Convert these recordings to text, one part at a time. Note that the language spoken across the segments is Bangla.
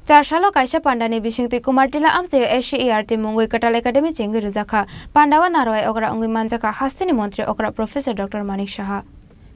Charshalo kaisa pandani bisingti kumartila amse SCERT mungoi katal academy chengi rizakha pandawa naroi okra ongui manjaka hastini montri okra Professor Dr. Manik Saha.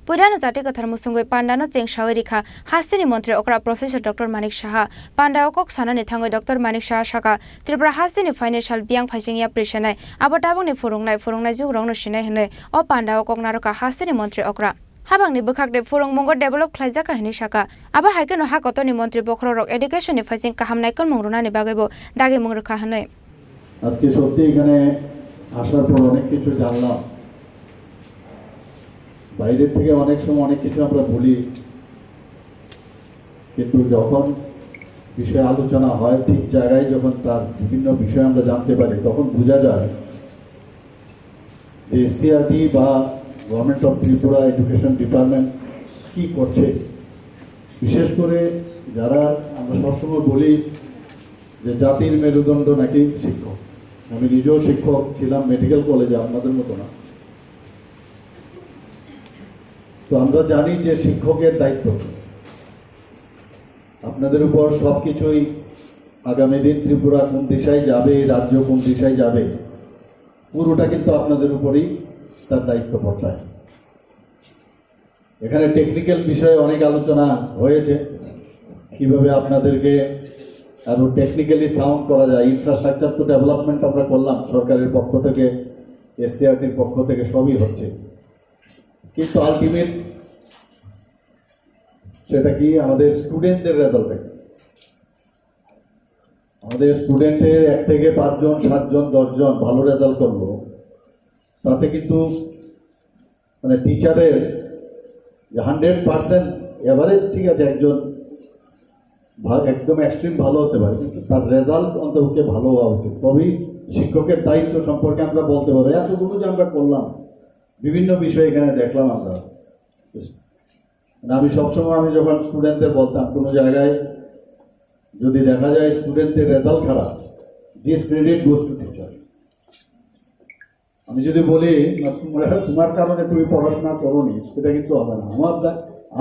Pudano jati kathar musungoi pandano cheng shawirikha hastini montri okra Professor Dr. Manik Saha pandawa kok sanani thangoi Dr. Manik Saha shaka Tripura hastini financial biang phaising ya prishanai abatabangni furungnai jugrong no shinai hinai o pandawa kok naroka hastini montri okra Habangni bukhakde furung mongo develop khlaijaka hini shaka aba haikeno hakotoni montri bokhrorok education ni phasing kahamnai kon mungrunani bagaibo dagi mungrukha hanai আজকে সত্যি এখানে আসার পর অনেক কিছু জানলাম বাইরে থেকে অনেক সময় অনেক কিছু আমরা বলি কিন্তু যখন বিষয় আলোচনা হয় ঠিক জায়গায় যখন তার বিভিন্ন বিষয় আমরা জানতে পারি তখন বোঝা যায় যে এসসিআরটি বা government of Tripura education department কি করছে বিশেষ করে যারা আমরা সবসময় বলি যে জাতির মেরুদণ্ড নাকি শিক্ষক আমি নিজেও শিক্ষক ছিলাম মেডিকেল কলেজে আপনাদের মতো না তো আমরা জানি যে শিক্ষকের দায়িত্ব আপনাদের উপর সবকিছুই আগামী দিন ত্রিপুরা কোন দিশায় যাবে রাজ্য কোন দিশায় যাবে পুরোটা কিন্তু আপনাদের উপরই তার দায়িত্ব বর্তায় এখানে টেকনিক্যাল বিষয়ে অনেক আলোচনা হয়েছে কিভাবে আপনাদেরকে আরো টেকনিক্যালি সাউন্ড করা যায় ইনফ্রাস্ট্রাকচার তো ডেভেলপমেন্ট আমরা করলাম সরকারের পক্ষ থেকে এসসিআরটির পক্ষ থেকে সবই হচ্ছে কিন্তু আলটিমেট সেটা কি আমাদের স্টুডেন্টদের রেজাল্ট আমাদের স্টুডেন্টের 1 থেকে 5 জন 7 জন 10 জন ভালো রেজাল্ট করলো তাতে কিন্তু মানে টিচারের 100% এভারেজ ঠিক আছে একজন একদম এক্সট্রিম ভালো হতে পারে কিন্তু তার রেজাল্ট অন্তত ভালো হওয়া উচিত তবেই শিক্ষকের দায়িত্ব সম্পর্কে আমরা বলতে পারবো এতগুলো যে আমরা করলাম বিভিন্ন বিষয় এখানে দেখলাম আমরা আমি সবসময় আমি যখন স্টুডেন্টদের বলতাম কোনো জায়গায় যদি দেখা যায় স্টুডেন্টদের রেজাল্ট খারাপ ডিসক্রেডিট গোস টু টিচার আমি যদি বলি তোমার কারণে তুমি পড়াশোনা করোনি সেটা কিন্তু হবে না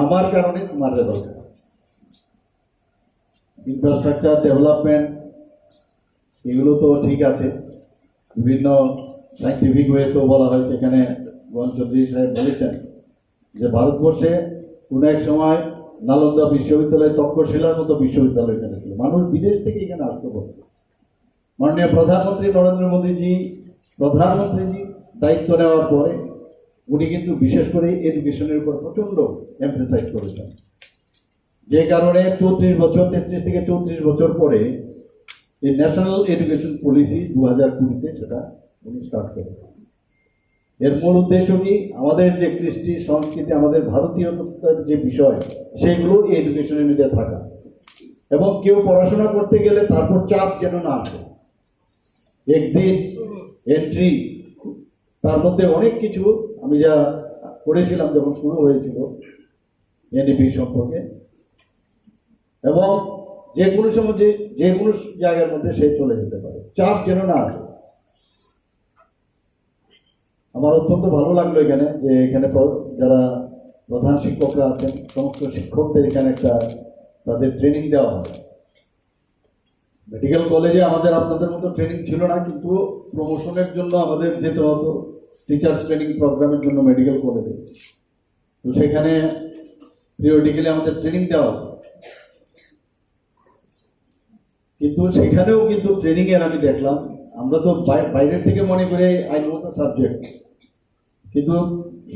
আমার কারণে তোমার রেজাল্ট খারাপ ইনফ্রাস্ট্রাকচার ডেভেলপমেন্ট এগুলো তো ঠিক আছে বিভিন্ন সাইন্টিফিক ওয়েতেও বলা হয়েছে এখানে গোয়ান চৌধুরী সাহেব বলেছেন যে ভারতবর্ষে কোনো এক সময় নালন্দা বিশ্ববিদ্যালয় তক্ষশিলার মতো বিশ্ববিদ্যালয় এখানে ছিল মানুষ বিদেশ থেকে এখানে আসতে পারত মাননীয় প্রধানমন্ত্রী নরেন্দ্র মোদীজি দায়িত্ব নেওয়ার পরে উনি কিন্তু বিশেষ করে এডুকেশনের উপর প্রচণ্ড এমফেসাইজ করেছেন যে কারণে 33 থেকে 34 বছর পরে এই ন্যাশনাল এডুকেশন পলিসি 2020-তে সেটা উনি স্টার্ট করেন এর মূল উদ্দেশ্য কি আমাদের যে কৃষ্টি সংস্কৃতি আমাদের ভারতীয়তার যে বিষয় সেগুলো এই এডুকেশনের মধ্যে থাকা এবং কেউ পড়াশোনা করতে গেলে তারপর চাপ যেন না আসে এক্সিট এন্ট্রি তার মধ্যে অনেক কিছু আমি যা পড়েছিলাম যখন শুরু হয়েছিল এনইপি সম্পর্কে এবং যে কোনো সময় যে কোনো জায়গার মধ্যে সে চলে যেতে পারে চাপ যেন না আসে আমার অত্যন্ত ভালো লাগলো এখানে যে এখানে যারা প্রধান শিক্ষকরা আছেন সমস্ত শিক্ষকদের এখানে একটা তাদের ট্রেনিং দেওয়া হয় মেডিকেল কলেজে আমাদের আপনাদের মতো ট্রেনিং ছিল না কিন্তু প্রমোশনের জন্য আমাদের যেতে হতো টিচার্স ট্রেনিং প্রোগ্রামের জন্য মেডিকেল কলেজে তো সেখানে পিরিয়ডিক্যালি আমাদের ট্রেনিং দেওয়া হতো কিন্তু সেখানেও কিন্তু ট্রেনিং এর আমি দেখলাম আমরা তো বাইরের থেকে মনে করি আই নো দ্য সাবজেক্ট কিন্তু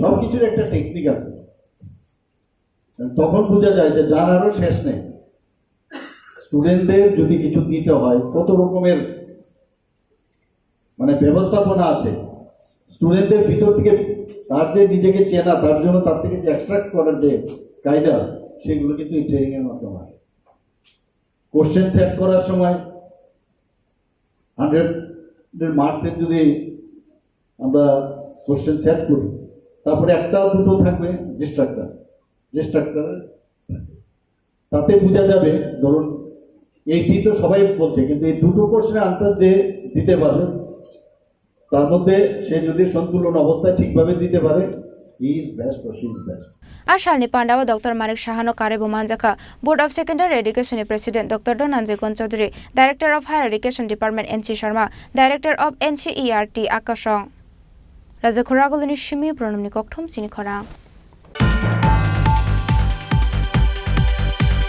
সব কিছুর একটা টেকনিক আছে তখন বোঝা যায় যে জানারও শেষ নেই স্টুডেন্টদের যদি কিছু দিতে হয় কত রকমের মানে ব্যবস্থাপনা আছে স্টুডেন্টদের ভিতর থেকে তার যে নিজেকে চেনা তার জন্য তার থেকে যে এক্সট্রাক্ট করার যে কায়দা সেগুলো কিন্তু এই ট্রেনিং এর মাধ্যমে হয় কোশ্চেন সেট করার সময় 100 মার্কসের যদি আমরা কোশ্চেন সেট করি তারপরে একটা দুটো থাকবে ডিস্ট্রাক্টর তাতে বোঝা যাবে ধরুন এইটি তো সবাই বলছে কিন্তু এই দুটো কোশ্চেনের আনসার যে দিতে পারবে তার মধ্যে সে যদি সন্তুলন অবস্থায় ঠিকভাবে দিতে পারে he is best or she is best Ashalni Pandawa Dr. Manik Shahano Karebo Manjaka, Board of Secondary Education President Dr. Dhananjay Chaudhary, Director of Higher Education Department NC Sharma, Director of NCERT Akashong. Raja Khoragolini Shimi Pranamni Kokthom Sini Khora.